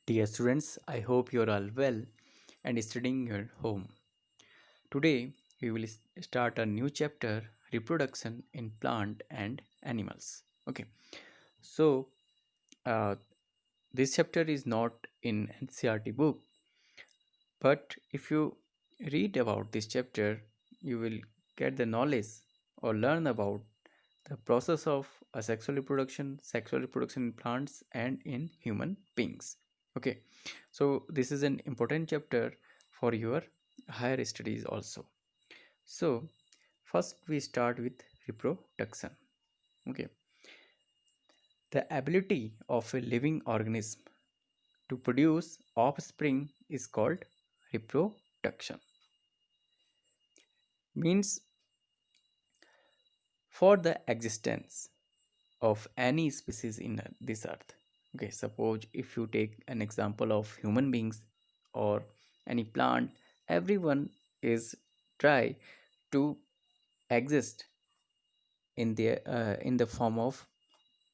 Dear students, I hope you're all well and studying your home. Today, we will start a new chapter reproduction in plant and animals. Okay, so uh, this chapter is not in NCRT book, but if you read about this chapter, you will get the knowledge or learn about the process of sexual reproduction in plants and in human beings. Okay, so this is an important chapter for your higher studies also. So first we start with reproduction. Okay, the ability of a living organism to produce offspring is called reproduction. Means for the existence of any species in this earth. Okay, suppose if you take an example of human beings or any plant, everyone is try to exist in the form of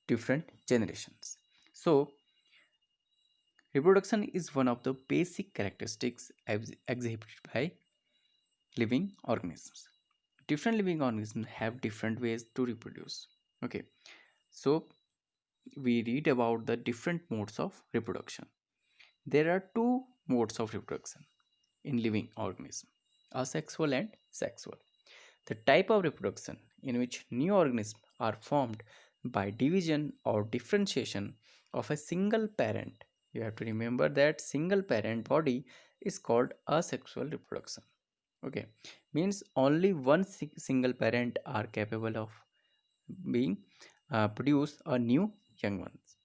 different generations. So reproduction is one of the basic characteristics exhibited by living organisms. Different living organisms have different ways to reproduce. Okay, so we read about the different modes of reproduction. There are two modes of reproduction in living organisms, asexual and sexual. The type of reproduction in which new organisms are formed by division or differentiation of a single parent. You have to remember that single parent body is called asexual reproduction. Okay, means only one single parent are capable of being produce a new young ones.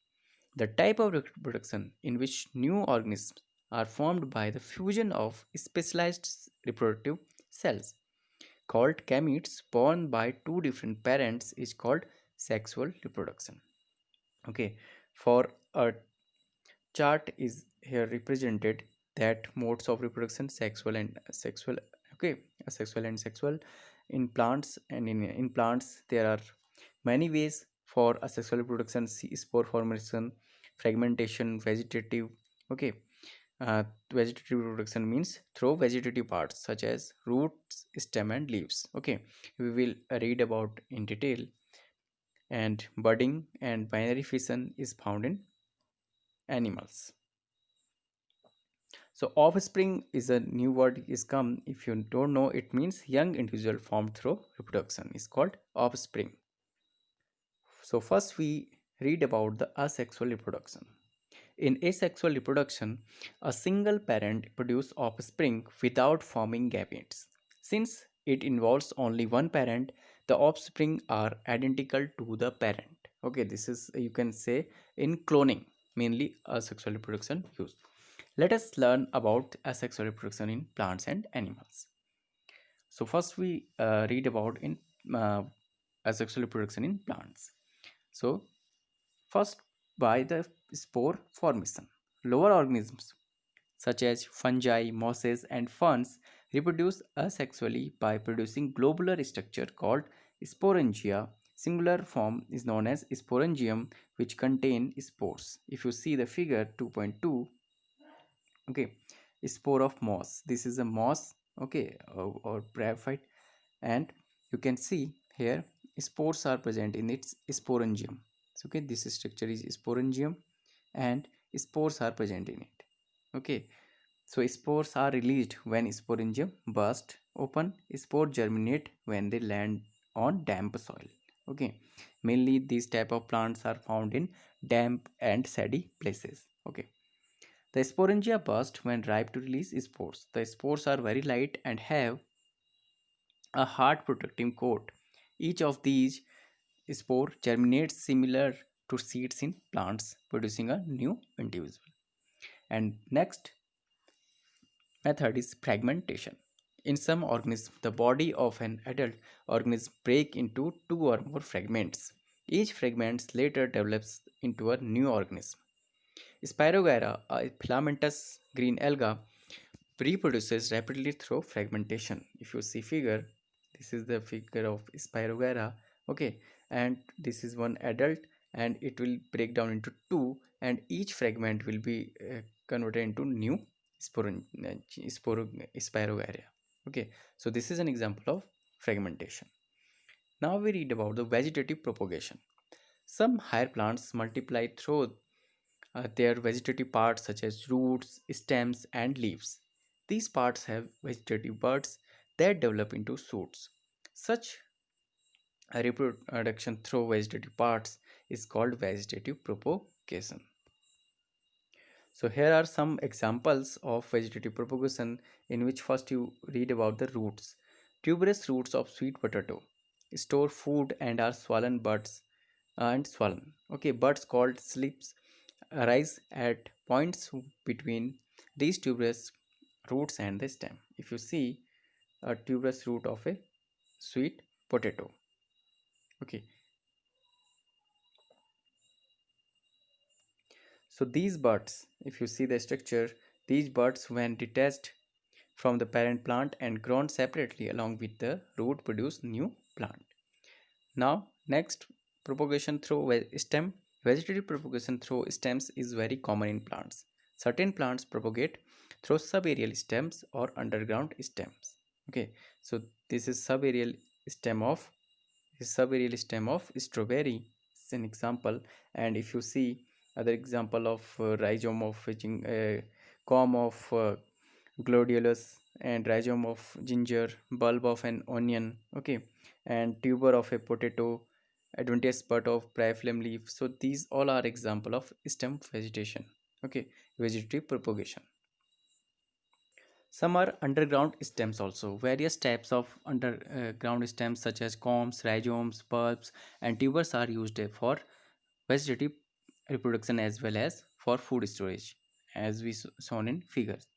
The type of reproduction in which new organisms are formed by the fusion of specialized reproductive cells called gametes born by two different parents is called sexual reproduction. Okay, for a chart is here represented that modes of reproduction sexual and sexual. Okay, sexual and sexual in plants, and in plants there are many ways for asexual reproduction: spore formation, fragmentation, vegetative. Okay, uh, vegetative reproduction means through vegetative parts such as roots, stem and leaves. Okay, we will read about in detail. And budding and binary fission is found in animals. So offspring is a new word is come. If you don't know, it means young individual formed through reproduction is called offspring. So first we read about the asexual reproduction. In asexual reproduction, a single parent produces offspring without forming gametes. Since it involves only one parent, the offspring are identical to the parent. Okay, this is you can say in cloning, mainly asexual reproduction used. Let us learn about asexual reproduction in plants and animals. So first we read about in uh, asexual reproduction in plants. So first, by the spore formation. Lower organisms such as fungi, mosses, and ferns reproduce asexually by producing globular structure called sporangia. Singular form is known as sporangium, which contain spores. If you see the figure 2.2, okay, spore of moss. This is a moss, okay, or bryophyte, and you can see here spores are present in its sporangium. So, okay, this structure is sporangium and spores are present in it. Okay, so spores are released when sporangium burst open. Spore germinate when they land on damp soil. Okay, mainly these type of plants are found in damp and sandy places. Okay, the sporangia burst when ripe to release spores. The spores are very light and have a hard protective coat. Each of these spore germinates similar to seeds in plants, producing a new individual. And next method is fragmentation. In some organisms, the body of an adult organism break into two or more fragments. Each fragment later develops into a new organism. Spirogyra, a filamentous green alga, reproduces rapidly through fragmentation. If you see figure, this is the figure of Spirogyra. Okay, and this is one adult, and it will break down into two, and each fragment will be converted into new sporon, spirogaria. Okay, so this is an example of fragmentation. Now we read about the vegetative propagation. Some higher plants multiply through their vegetative parts such as roots, stems, and leaves. These parts have vegetative buds that develop into shoots. Such a reproduction through vegetative parts is called vegetative propagation. So here are some examples of vegetative propagation in which first you read about the roots. Tuberous roots of sweet potato store food and are swollen buds and swollen. Okay, buds called slips arise at points between these tuberous roots and the stem. If you see a tuberous root of a sweet potato, okay, so these buds, if you see the structure, these buds when detached from the parent plant and grown separately along with the root produce new plant. Now next, propagation through stem. Vegetative propagation through stems is very common in plants. Certain plants propagate through subaerial stems or underground stems. Okay, so this is stem of subaerial stem of strawberry is an example. And if you see other example of rhizome of comb of gladiolus and rhizome of ginger, bulb of an onion, okay, and tuber of a potato, adventitious part of bryophyllum leaf. So these all are example of stem vegetation, okay, vegetative propagation. Some are underground stems also. Various types of underground stems such as combs, rhizomes, bulbs, and tubers are used for vegetative reproduction as well as for food storage, as we shown in figures.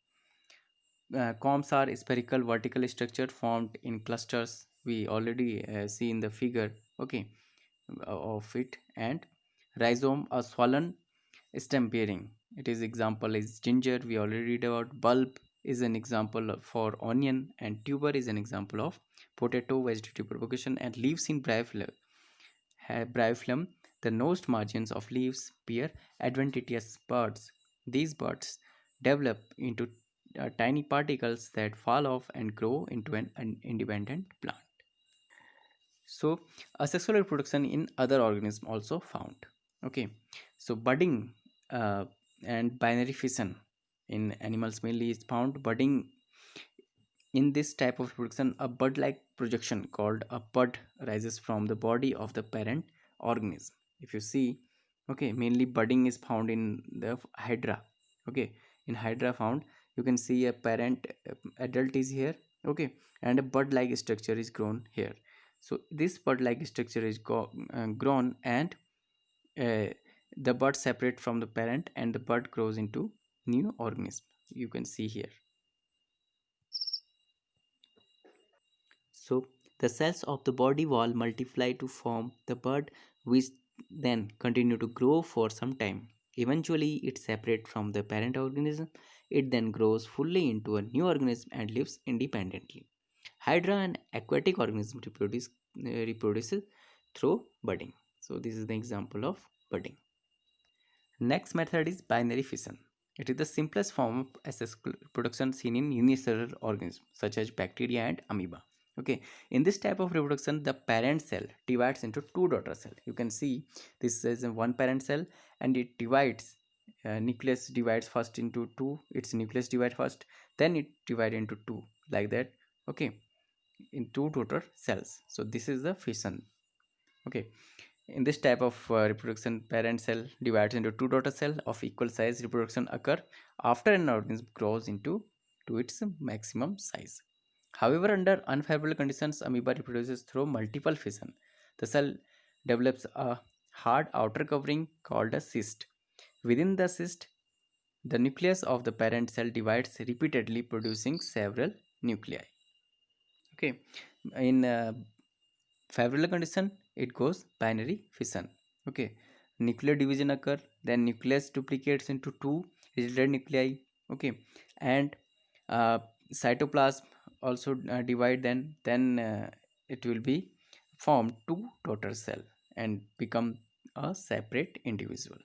Combs are spherical vertical structure formed in clusters. We already see in the figure, okay, of it. And rhizome, a swollen stem bearing. It is example is ginger. We already read about. Bulb is an example for onion, and tuber is an example of potato vegetative propagation. And leaves in bryophyllum, the nosed margins of leaves bear adventitious buds. These buds develop into tiny particles that fall off and grow into an independent plant. So asexual reproduction in other organisms also found. Okay, so budding uh, and binary fission in animals mainly is found. Budding, in this type of reproduction, a bud like projection called a bud rises from the body of the parent organism. If you see, okay, mainly budding is found in the hydra. Okay, in hydra found, you can see a parent adult is here, okay, and a bud like structure is grown here. So this bud like structure is grown, and uh, the bud separate from the parent and the bud grows into new organism, you can see here. So the cells of the body wall multiply to form the bud, which then continue to grow for some time. Eventually, it separates from the parent organism. It then grows fully into a new organism and lives independently. Hydra, an aquatic organism, reproduces through budding. So this is the example of budding. Next method is binary fission. It is the simplest form of asexual reproduction seen in unicellular organisms such as bacteria and amoeba. Okay, in this type of reproduction, the parent cell divides into two daughter cells. You can see this is one parent cell, and it divides. Nucleus divides first into two. Its nucleus divide first, then it divide into two, like that. Okay, in two daughter cells. So this is the fission. Okay, in this type of reproduction, parent cell divides into two daughter cells of equal size. Reproduction occur after an organism grows into to its maximum size. However, under unfavorable conditions, amoeba reproduces through multiple fission. The cell develops a hard outer covering called a cyst. Within the cyst, the nucleus of the parent cell divides repeatedly, producing several nuclei. Okay, in favorable condition, it goes binary fission. Okay, nuclear division occur, then nucleus duplicates into two related nuclei. Okay, and uh, cytoplasm also divide, then it will be formed two daughter cell and become a separate individual.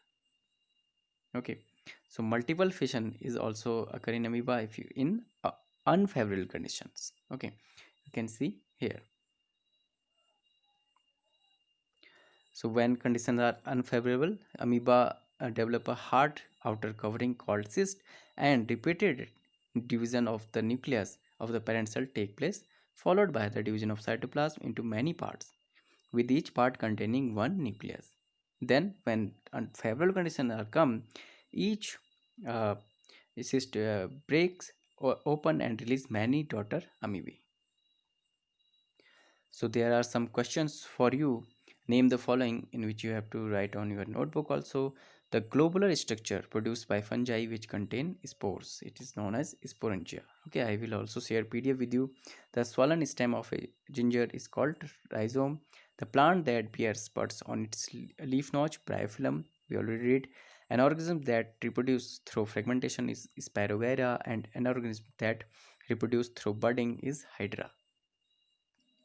Okay, so multiple fission is also occur in amoeba if you in unfavorable conditions. Okay, you can see here. So when conditions are unfavorable, amoeba develop a hard outer covering called cyst, and repeated division of the nucleus of the parent cell take place, followed by the division of cytoplasm into many parts, with each part containing one nucleus. Then, when unfavorable conditions are come, each uh, cyst breaks open and release many daughter amoebae. So there are some questions for you. Name the following, in which you have to write on your notebook also. The globular structure produced by fungi which contain spores. It is known as sporangia. Okay, I will also share PDF with you. The swollen stem of a ginger is called rhizome. The plant that bears buds on its leaf notch, bryophyllum, we already read. An organism that reproduce through fragmentation is Spirogyra, and an organism that reproduce through budding is Hydra.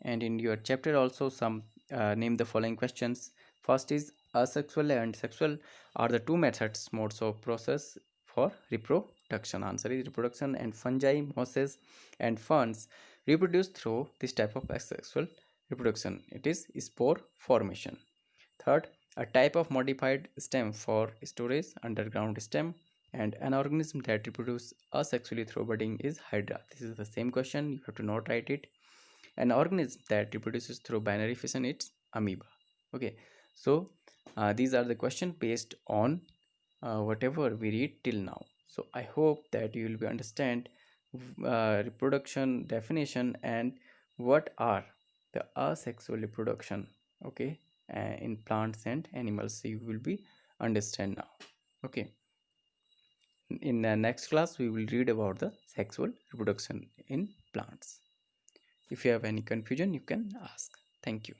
And in your chapter also some name the following questions. First is asexual and sexual are the two methods modes of process for reproduction. Answer is reproduction. And fungi, mosses and ferns reproduce through this type of asexual reproduction. It is spore formation. Third, a type of modified stem for storage, underground stem. And an organism that reproduces asexually through budding is hydra. This is the same question, you have to not write it. An organism that reproduces through binary fission, it's amoeba. Okay, so these are the questions based on whatever we read till now. So I hope that you will be understand reproduction definition and what are the asexual reproduction. Okay, in plants and animals, so you will be understand now. Okay, in the next class we will read about the sexual reproduction in plants. If you have any confusion, you can ask. Thank you.